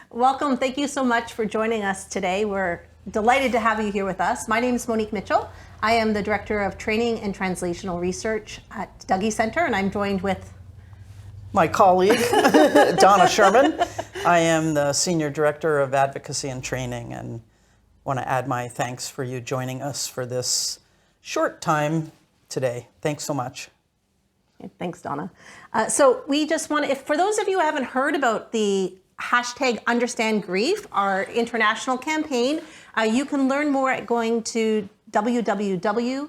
Welcome. Thank you so much for joining us today. We're delighted to have you here with us. My name is Monique Mitchell. I am the Director of Training and Translational Research at Dougy Center, and I'm joined with my colleague, Donna Sherman. I am the Senior Director of Advocacy and Training, and want to add my thanks for you joining us for this short time today. Thanks so much. Thanks, Donna. So we just want to, for those of you who haven't heard about the hashtag Understand Grief, our international campaign, you can learn more at going to www.dougy.org.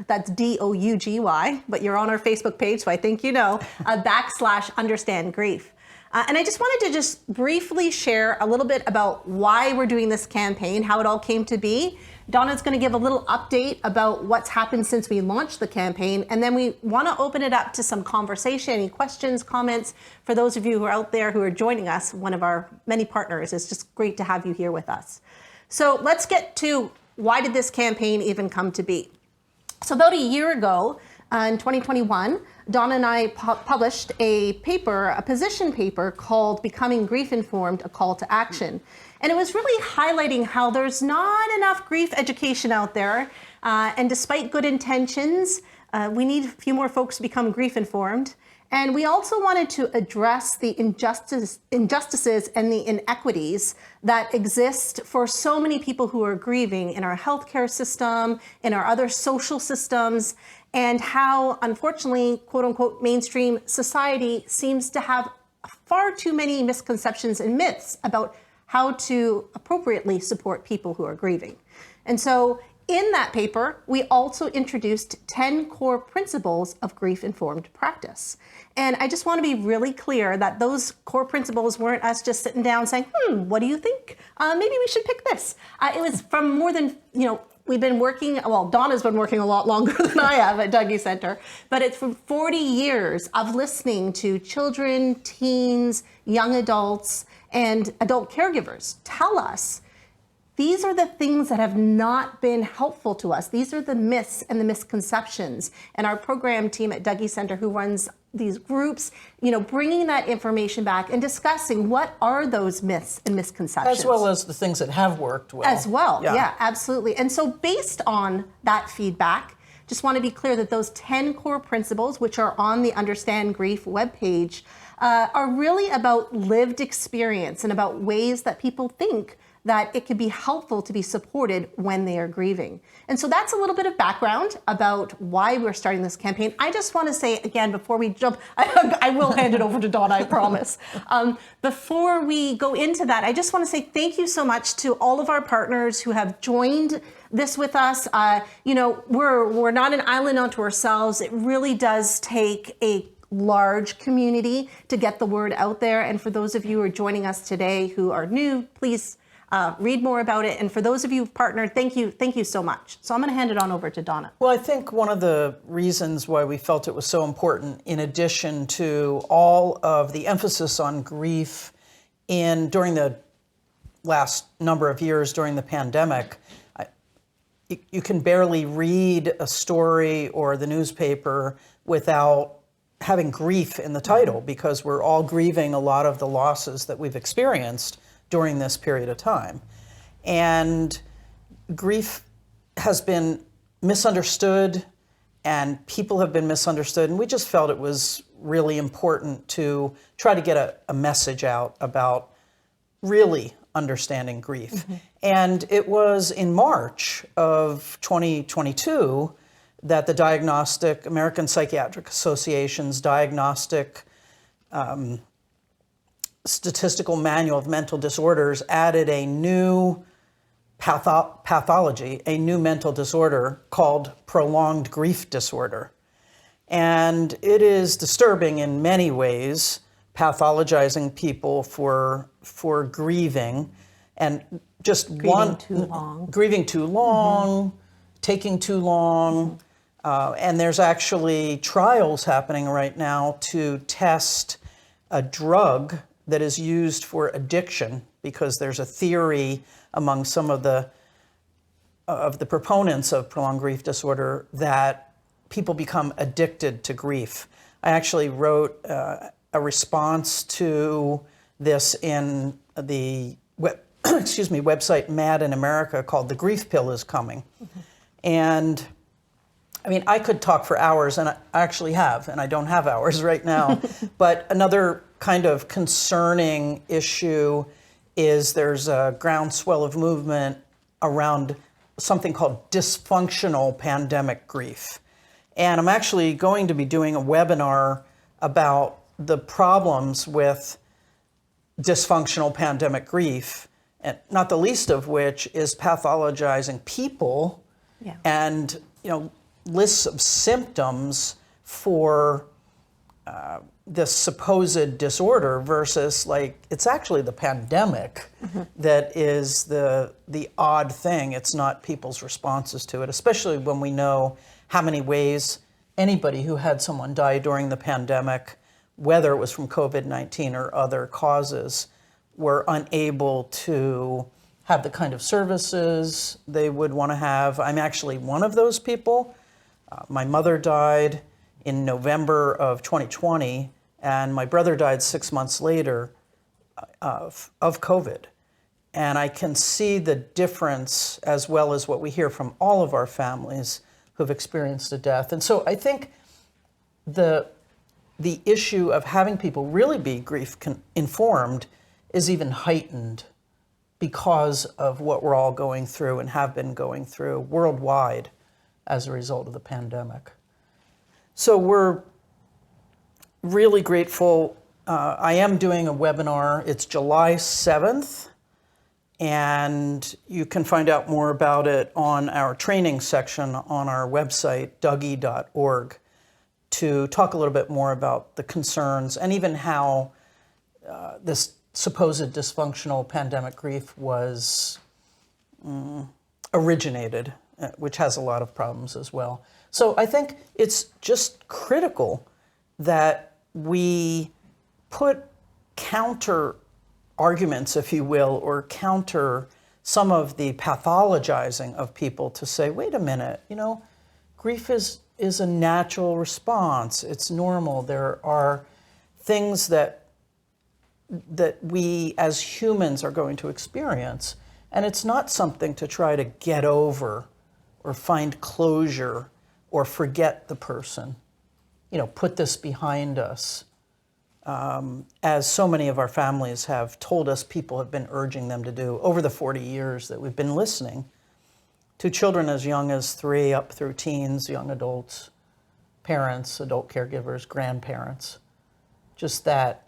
That's DOUGY, but you're on our Facebook page, so I think you know, /Understand Grief. And I just wanted to just briefly share a little bit about why we're doing this campaign, how it all came to be. Donna's going to give a little update about what's happened since we launched the campaign, and then we want to open it up to some conversation, any questions, comments. For those of you who are out there who are joining us, one of our many partners, it's just great to have you here with us. So let's get to why did this campaign even come to be? So about a year ago, in 2021, Donna and I published a paper, a position paper called Becoming Grief Informed, A Call to Action. And it was really highlighting how there's not enough grief education out there. And despite good intentions, we need a few more folks to become grief informed. And we also wanted to address the injustices and the inequities that exist for so many people who are grieving in our healthcare system, in our other social systems, and how, unfortunately, quote unquote, mainstream society seems to have far too many misconceptions and myths about how to appropriately support people who are grieving. And so in that paper, we also introduced 10 core principles of grief-informed practice. And I just want to be really clear that those core principles weren't us just sitting down saying, what do you think? Maybe we should pick this. It was from more than, we've been working, well, Donna's been working a lot longer than I have at Dougy Center, but it's from 40 years of listening to children, teens, young adults, and adult caregivers tell us these are the things that have not been helpful to us. These are the myths and the misconceptions. And our program team at Dougy Center, who runs these groups, bringing that information back and discussing what are those myths and misconceptions. As well as the things that have worked well. As well, yeah, absolutely. And so based on that feedback, just want to be clear that those 10 core principles, which are on the Understand Grief webpage, are really about lived experience and about ways that people think that it can be helpful to be supported when they are grieving. And so that's a little bit of background about why we're starting this campaign. I just want to say again, before we jump, I will hand it over to Donna, I promise. Before we go into that, I just want to say thank you so much to all of our partners who have joined this with us. We're not an island unto ourselves. It really does take a large community to get the word out there. And for those of you who are joining us today who are new, please read more about it. And for those of you who've partnered, thank you so much. So I'm going to hand it on over to Donna. Well, I think one of the reasons why we felt it was so important, in addition to all of the emphasis on grief during the last number of years during the pandemic, you can barely read a story or the newspaper without having grief in the title, because we're all grieving a lot of the losses that we've experienced during this period of time. And grief has been misunderstood and people have been misunderstood. And we just felt it was really important to try to get a message out about really understanding grief. Mm-hmm. And it was in March of 2022 that the American Psychiatric Association's diagnostic statistical manual of mental disorders added a new pathology, a new mental disorder called prolonged grief disorder. And it is disturbing in many ways, pathologizing people for grieving, and just grieving too long, mm-hmm. taking too long. And there's actually trials happening right now to test a drug that is used for addiction, because there's a theory among some of the proponents of prolonged grief disorder that people become addicted to grief. I actually wrote a a response to this in the website Mad in America called The Grief Pill is Coming. And I mean, I could talk for hours, and I actually have, and I don't have hours right now. But another kind of concerning issue is there's a groundswell of movement around something called dysfunctional pandemic grief. And I'm actually going to be doing a webinar about the problems with dysfunctional pandemic grief, and not the least of which is pathologizing people and, lists of symptoms for this supposed disorder versus it's actually the pandemic that is the odd thing. It's not people's responses to it, especially when we know how many ways anybody who had someone die during the pandemic, whether it was from COVID-19 or other causes, were unable to have the kind of services they would want to have. I'm actually one of those people. My mother died in November of 2020, and my brother died 6 months later of COVID. And I can see the difference, as well as what we hear from all of our families who've experienced a death. And so I think the issue of having people really be grief informed is even heightened because of what we're all going through and have been going through worldwide as a result of the pandemic. So we're really grateful. I am doing a webinar. It's July 7th, and you can find out more about it on our training section on our website, dougie.org, to talk a little bit more about the concerns and even how this supposed dysfunctional pandemic grief was originated, which has a lot of problems as well. So I think it's just critical that we put counter arguments, if you will, or counter some of the pathologizing of people to say, wait a minute, grief is a natural response. It's normal. There are things that we as humans are going to experience, and it's not something to try to get over or find closure or forget the person. Put this behind us. As so many of our families have told us, people have been urging them to do over the 40 years that we've been listening to children as young as 3 up through teens, young adults, parents, adult caregivers, grandparents. Just that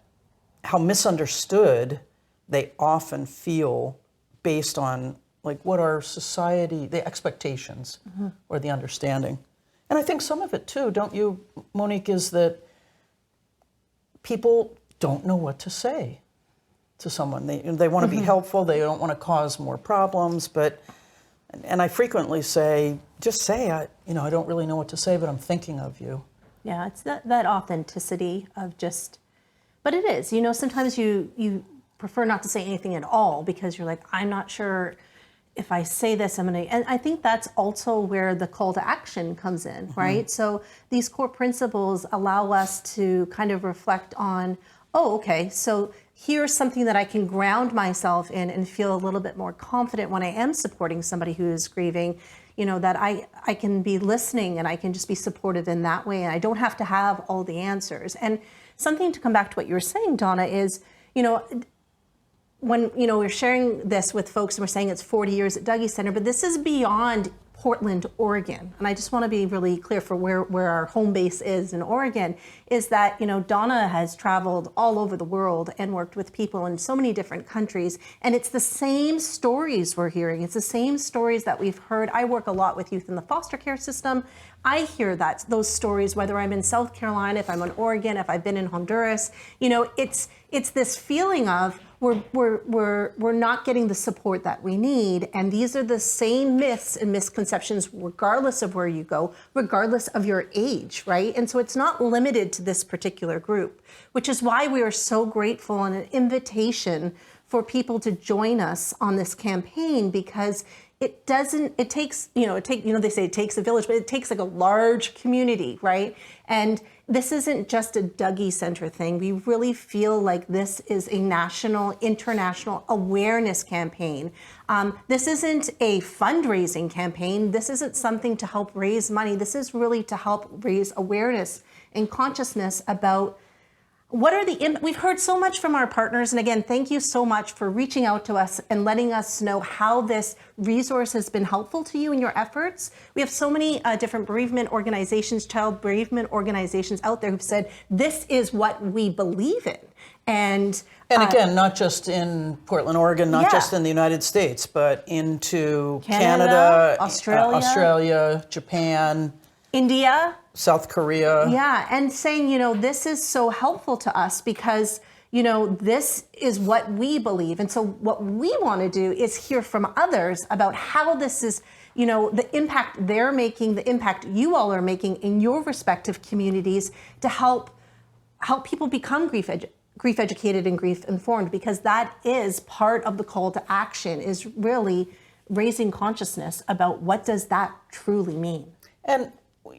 how misunderstood they often feel based on what our society, the expectations or the understanding. And I think some of it too, don't you, Monique, is that people don't know what to say to someone. They want to be helpful. They don't want to cause more problems. And I frequently say, just say, I don't really know what to say, but I'm thinking of you. Yeah, it's that authenticity of just, but it is, sometimes you prefer not to say anything at all because you're like, I'm not sure if I say this, and I think that's also where the call to action comes in, right? So these core principles allow us to kind of reflect on, oh, okay, so here's something that I can ground myself in and feel a little bit more confident when I am supporting somebody who is grieving, that I can be listening and I can just be supportive in that way, and I don't have to have all the answers. And something to come back to what you were saying, Donna, is, when we're sharing this with folks and we're saying it's 40 years at Dougie Center, but this is beyond Portland, Oregon. And I just want to be really clear for where our home base is in Oregon, is that, Donna has traveled all over the world and worked with people in so many different countries. And it's the same stories we're hearing. It's the same stories that we've heard. I work a lot with youth in the foster care system. I hear those stories, whether I'm in South Carolina, if I'm in Oregon, if I've been in Honduras. It's this feeling of we're not getting the support that we need, and these are the same myths and misconceptions regardless of where you go, regardless of your age, right? And so it's not limited to this particular group, which is why we are so grateful and an invitation for people to join us on this campaign, because it doesn't, it takes, they say it takes a village, but it takes like a large community, right? And this isn't just a Dougie Center thing. We really feel like this is a national, international awareness campaign. This isn't a fundraising campaign. This isn't something to help raise money. This is really to help raise awareness and consciousness about what are we've heard so much from our partners. And again, thank you so much for reaching out to us and letting us know how this resource has been helpful to you in your efforts. We have so many different bereavement organizations, child bereavement organizations out there who've said, this is what we believe in. And again, not just in Portland, Oregon, not just in the United States, but into Canada, Australia, Japan, India, South Korea. Yeah, and saying, this is so helpful to us because, this is what we believe. And so what we want to do is hear from others about how this is, the impact they're making, the impact you all are making in your respective communities to help people become grief educated and grief informed, because that is part of the call to action, is really raising consciousness about what does that truly mean. And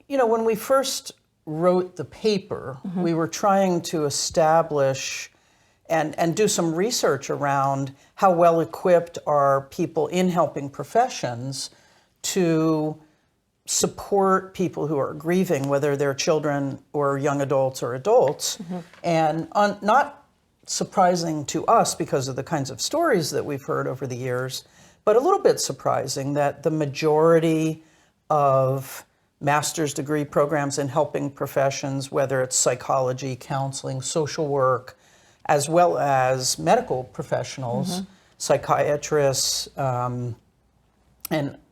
when we first wrote the paper, we were trying to establish and do some research around how well equipped are people in helping professions to support people who are grieving, whether they're children or young adults or adults. And not surprising to us because of the kinds of stories that we've heard over the years, but a little bit surprising that the majority of master's degree programs in helping professions, whether it's psychology, counseling, social work, as well as medical professionals, psychiatrists, and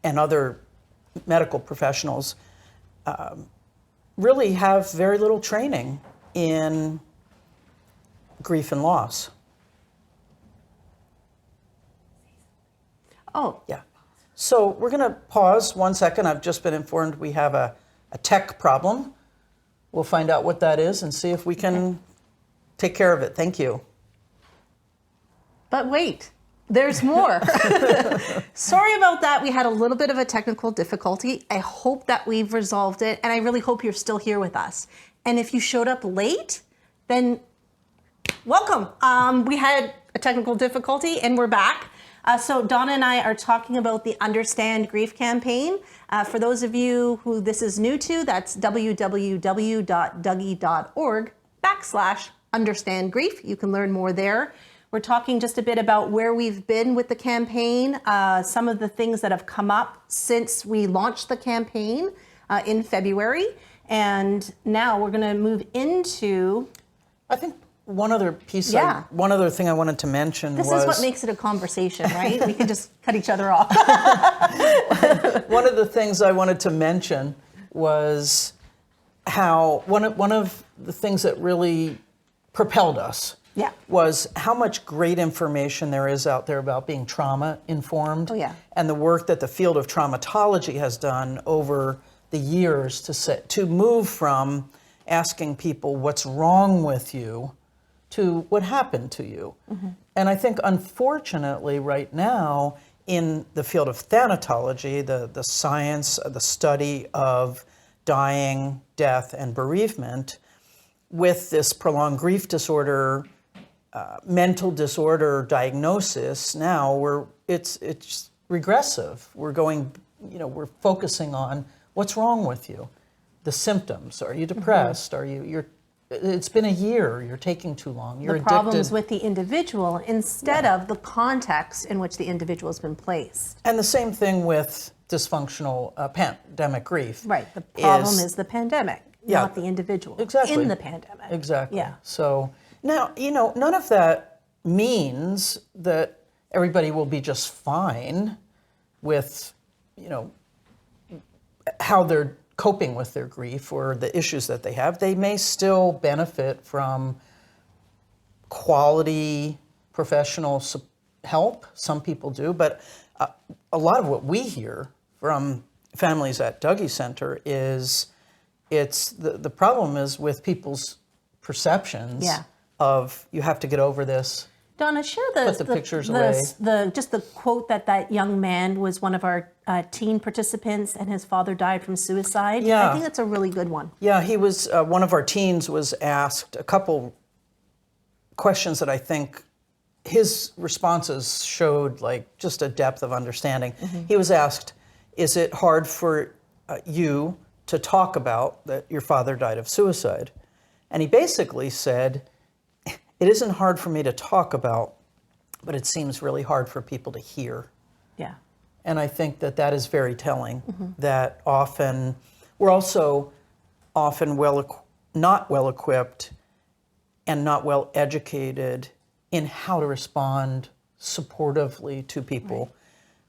other medical professionals, really have very little training in grief and loss. Oh. Yeah. So we're going to pause 1 second. I've just been informed we have a tech problem. We'll find out what that is and see if we can take care of it. Thank you. But wait, there's more. Sorry about that. We had a little bit of a technical difficulty. I hope that we've resolved it, and I really hope you're still here with us. And if you showed up late, then welcome. We had a technical difficulty, and we're back. So Donna and I are talking about the Understand Grief campaign. For those of you who this is new to, that's www.dougie.org/understand grief. You can learn more there. We're talking just a bit about where we've been with the campaign, some of the things that have come up since we launched the campaign in February. And now we're going to move into... I think one other piece, one other thing I wanted to mention was... This is what makes it a conversation, right? We can just cut each other off. One of the things I wanted to mention was how one of the things that really propelled us was how much great information there is out there about being trauma informed. And the work that the field of traumatology has done over the years to move from asking people what's wrong with you to what happened to you. And I think, unfortunately, right now, in the field of thanatology, the science, the study of dying, death, and bereavement, with this prolonged grief disorder, mental disorder diagnosis, now it's regressive. We're going, we're focusing on what's wrong with you, the symptoms. Are you depressed? Are you're it's been a year, you're taking too long, you're addicted. The problems with the individual instead of the context in which the individual has been placed. And the same thing with dysfunctional pandemic grief. Right, the problem is the pandemic, not the individual in the pandemic. Exactly. So now, none of that means that everybody will be just fine with, how they're coping with their grief or the issues that they have. They may still benefit from quality professional help. Some people do, but a lot of what we hear from families at Dougie Center is the problem is with people's perceptions of you have to get over this. Donna, share put the pictures away. Just the quote that young man was one of our teen participants and his father died from suicide. Yeah. I think that's a really good one. Yeah, he was, one of our teens was asked a couple questions that I think his responses showed like just a depth of understanding. He was asked, is it hard for you to talk about that your father died of suicide? And he basically said, it isn't hard for me to talk about, but it seems really hard for people to hear. Yeah. And I think that is very telling, that often, we're also often not well equipped and not well educated in how to respond supportively to people,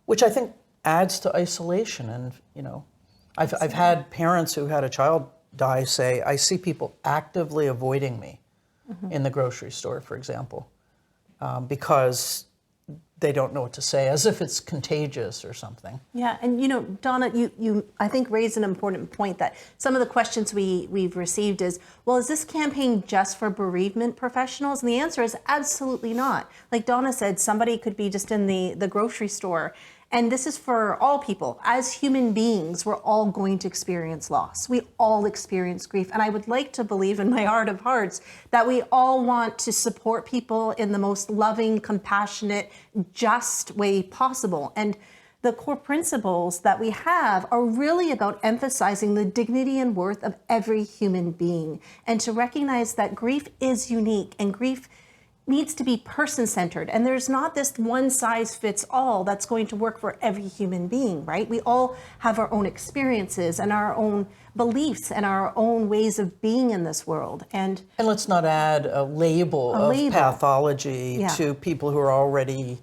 which I think adds to isolation. And, you know, I've had parents who had a child die say, I see people actively avoiding me in the grocery store, for example, because they don't know what to say, as if it's contagious or something. Yeah, and you know, Donna, you I think raised an important point that some of the questions we've received is, well, is this campaign just for bereavement professionals? And the answer is absolutely not. Like Donna said, somebody could be just in the grocery store. And this is for all people. As human beings, we're all going to experience loss. We all experience grief. And I would like to believe in my heart of hearts that we all want to support people in the most loving, compassionate, just way possible. And the core principles that we have are really about emphasizing the dignity and worth of every human being, and to recognize that grief is unique and grief needs to be person-centered, and there's not this one-size-fits-all that's going to work for every human being, right? We all have our own experiences and our own beliefs and our own ways of being in this world. And let's not add a label of pathology to people who are already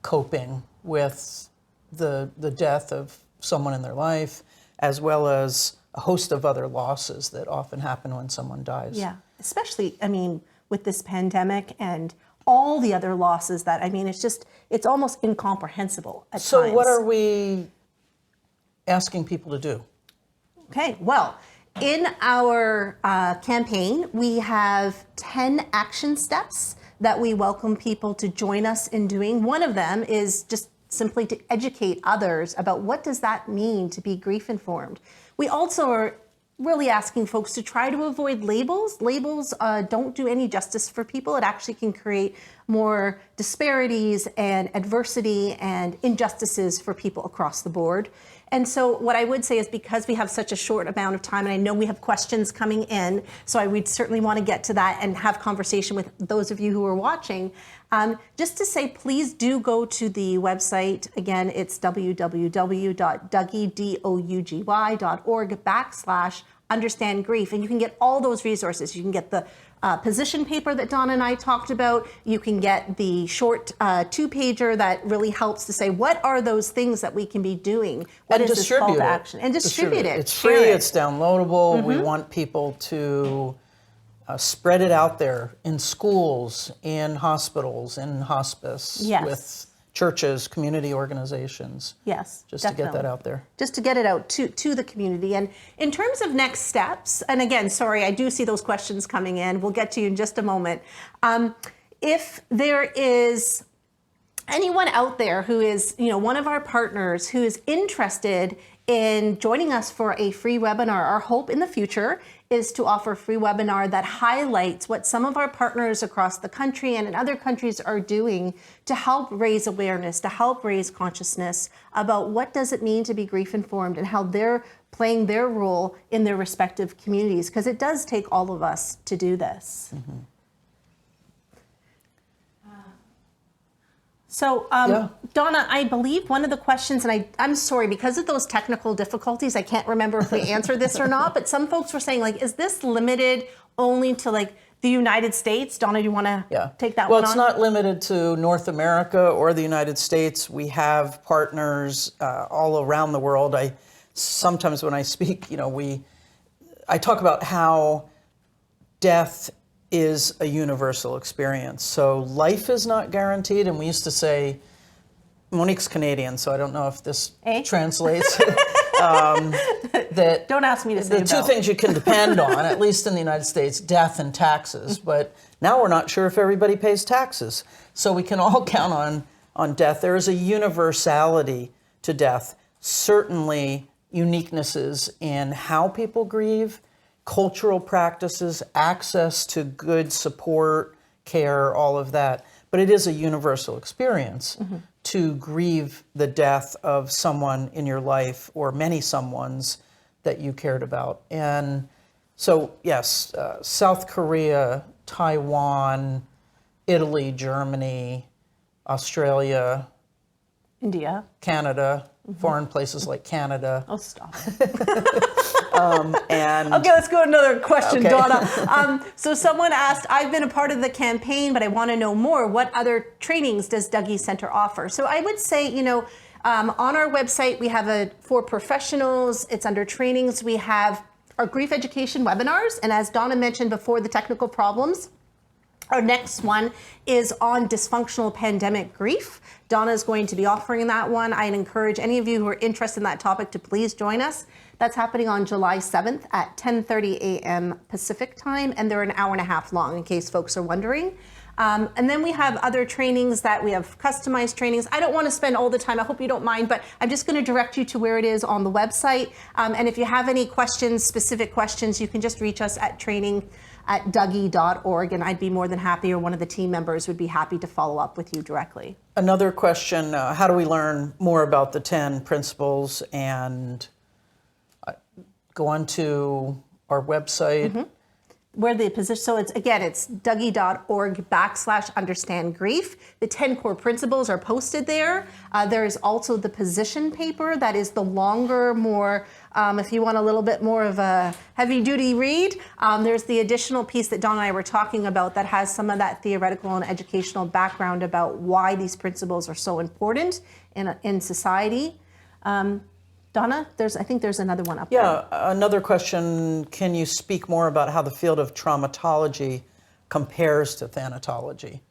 coping with the death of someone in their life, as well as a host of other losses that often happen when someone dies. Yeah, especially, I mean, with this pandemic and all the other losses that, I mean, it's almost incomprehensible at times. So what are we asking people to do? Okay, well, in our campaign, we have 10 action steps that we welcome people to join us in doing. One of them is just simply to educate others about what does that mean to be grief informed. We also are really asking folks to try to avoid labels. Labels don't do any justice for people. It actually can create more disparities and adversity and injustices for people across the board. And so what I would say is, because we have such a short amount of time, and I know we have questions coming in, so I would certainly want to get to that and have conversation with those of you who are watching. Just to say, please do go to the website. Again, it's www.douggy.org/understand grief. And you can get all those resources. You can get the position paper that Donna and I talked about. You can get the short two-pager that really helps to say, what are those things that we can be doing? What is this call to action? And distribute it. It's free, it's downloadable. We want people to spread it out there in schools, in hospitals, in hospice, with churches, community organizations. Yes, just to get that out there. Just to get it out to the community. And in terms of next steps, and again, sorry, I do see those questions coming in. We'll get to you in just a moment. If there is anyone out there who is, you know, one of our partners who is interested in joining us for a free webinar, our hope in the future is to offer a free webinar that highlights what some of our partners across the country and in other countries are doing to help raise awareness, to help raise consciousness about what does it mean to be grief informed and how they're playing their role in their respective communities, because it does take all of us to do this. So, Donna, I believe one of the questions, and I'm sorry, because of those technical difficulties, I can't remember if we answered this or not, but some folks were saying, like, is this limited only to, like, the United States? Donna, do you want to take that one on? Well, it's not limited to North America or the United States. We have partners all around the world. Sometimes when I speak, you know, I talk about how death is a universal experience. So life is not guaranteed, and we used to say, Monique's Canadian, so I don't know if this translates. that Don't ask me to say the two things you can depend on, at least in the United States, death and taxes. But now we're not sure if everybody pays taxes. So we can all count on death. There is a universality to death, certainly uniquenesses in how people grieve, cultural practices, access to good support, care, all of that. But it is a universal experience to grieve the death of someone in your life or many someones that you cared about. And so, yes, South Korea, Taiwan, Italy, Germany, Australia, India, Canada, foreign places like Canada. Oh, stop. And Okay, let's go to another question, Okay. Donna. So someone asked, I've been a part of the campaign, but I want to know more. What other trainings does Dougie Center offer? So I would say, on our website, we have for professionals, it's under trainings. We have our grief education webinars. And as Donna mentioned before, the technical problems. Our next one is on dysfunctional pandemic grief. Donna is going to be offering that one. I'd encourage any of you who are interested in that topic to please join us. That's happening on July 7th at 10:30 a.m. Pacific time, and they're an hour and a half long in case folks are wondering. And then we have other trainings that we have customized trainings. I don't want to spend all the time. I hope you don't mind, but I'm just going to direct you to where it is on the website. And if you have any questions, specific questions, you can just reach us at training@dougie.org, and I'd be more than happy, or one of the team members would be happy to follow up with you directly. another question, how do we learn more about the 10 principles? And go on to our website. Where the position, so it's dougie.org/understand grief. The 10 core principles are posted there. There is also the position paper that is the longer, more, if you want a little bit more of a heavy duty read, there's the additional piece that Don and I were talking about that has some of that theoretical and educational background about why these principles are so important in society. Donna, I think there's another one up there. Yeah, another question, can you speak more about how the field of traumatology compares to thanatology?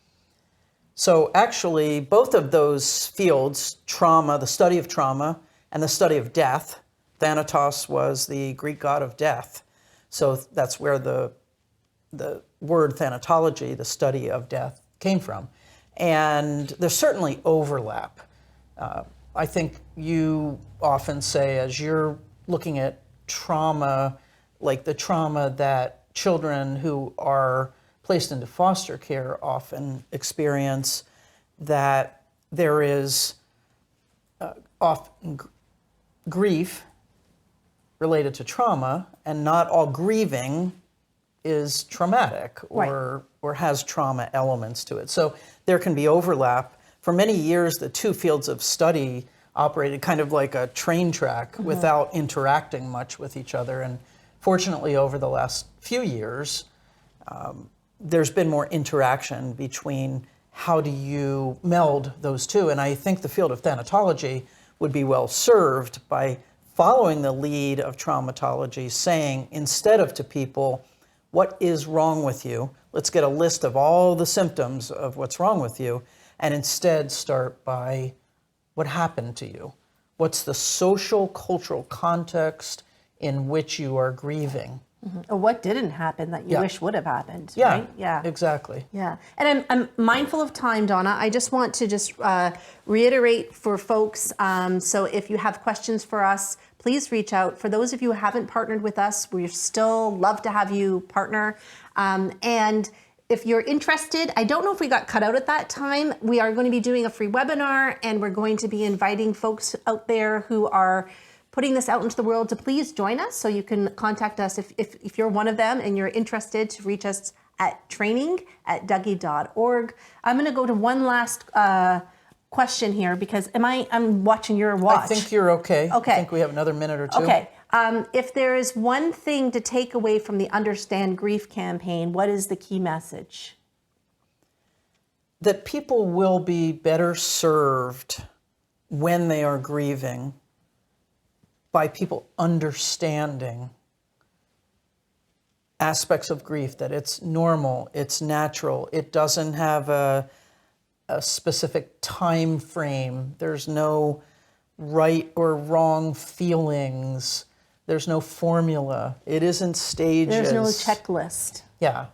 So actually, both of those fields, trauma, the study of trauma, and the study of death, Thanatos was the Greek god of death. So that's where the word thanatology, the study of death, came from. And there's certainly overlap. I think you often say, as you're looking at trauma, like the trauma that children who are placed into foster care often experience, that there is often grief related to trauma, and not all grieving is traumatic or has trauma elements to it. So there can be overlap. For many years, the two fields of study operated kind of like a train track without interacting much with each other. And fortunately, over the last few years, there's been more interaction between how do you meld those two. And I think the field of thanatology would be well served by following the lead of traumatology, saying, instead of to people, what is wrong with you? Let's get a list of all the symptoms of what's wrong with you, and instead start by what happened to you. What's the social, cultural context in which you are grieving? Or what didn't happen that you wish would have happened, Yeah, right? Yeah, exactly. Yeah, and I'm mindful of time, Donna. I just want to reiterate for folks, so if you have questions for us, please reach out. For those of you who haven't partnered with us, we still love to have you partner. And if you're interested, I don't know if we got cut out at that time. We are going to be doing a free webinar, and we're going to be inviting folks out there who are putting this out into the world to please join us. So you can contact us if you're one of them and you're interested, to reach us at training@dougie.org. I'm going to go to one last question here, because I'm watching your watch. I think you're okay. Okay. I think we have another minute or two. Okay. If there is one thing to take away from the Understand Grief campaign, what is the key message? That people will be better served when they are grieving by people understanding aspects of grief, that it's normal, it's natural, it doesn't have a specific time frame. There's no right or wrong feelings. There's no formula. It isn't stages. There's no checklist. Yeah.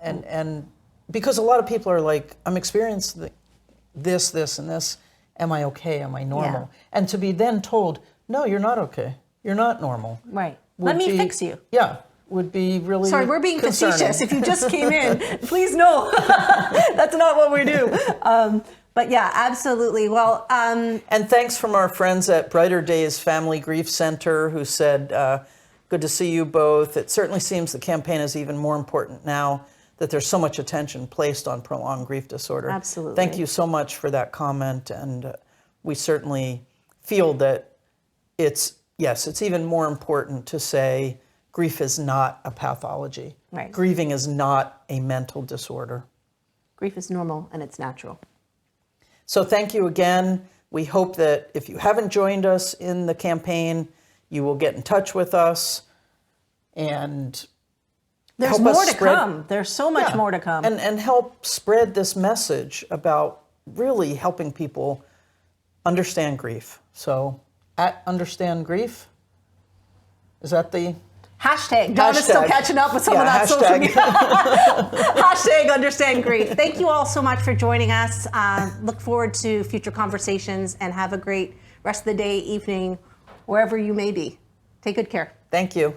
And because a lot of people are like, I'm experiencing this, and this. Am I okay? Am I normal? Yeah. And to be then told, no, you're not okay. You're not normal. Right. Let me fix you. Yeah. Would be really Sorry, we're being concerning. facetious. If you just came in, please know that's not what we do. But yeah, absolutely. Well, and thanks from our friends at Brighter Days Family Grief Center who said, good to see you both. It certainly seems the campaign is even more important now that there's so much attention placed on prolonged grief disorder. Absolutely. Thank you so much for that comment. And we certainly feel that it's even more important to say grief is not a pathology. Right. Grieving is not a mental disorder. Grief is normal and it's natural. So thank you again. We hope that if you haven't joined us in the campaign, you will get in touch with us and there's more to come. There's so much more to come. And help spread this message about really helping people understand grief. So at Understand Grief, is that the hashtag? Don is still catching up with some of that social media. Hashtag Understand Grief. Thank you all so much for joining us. Look forward to future conversations and have a great rest of the day, evening, wherever you may be. Take good care. Thank you.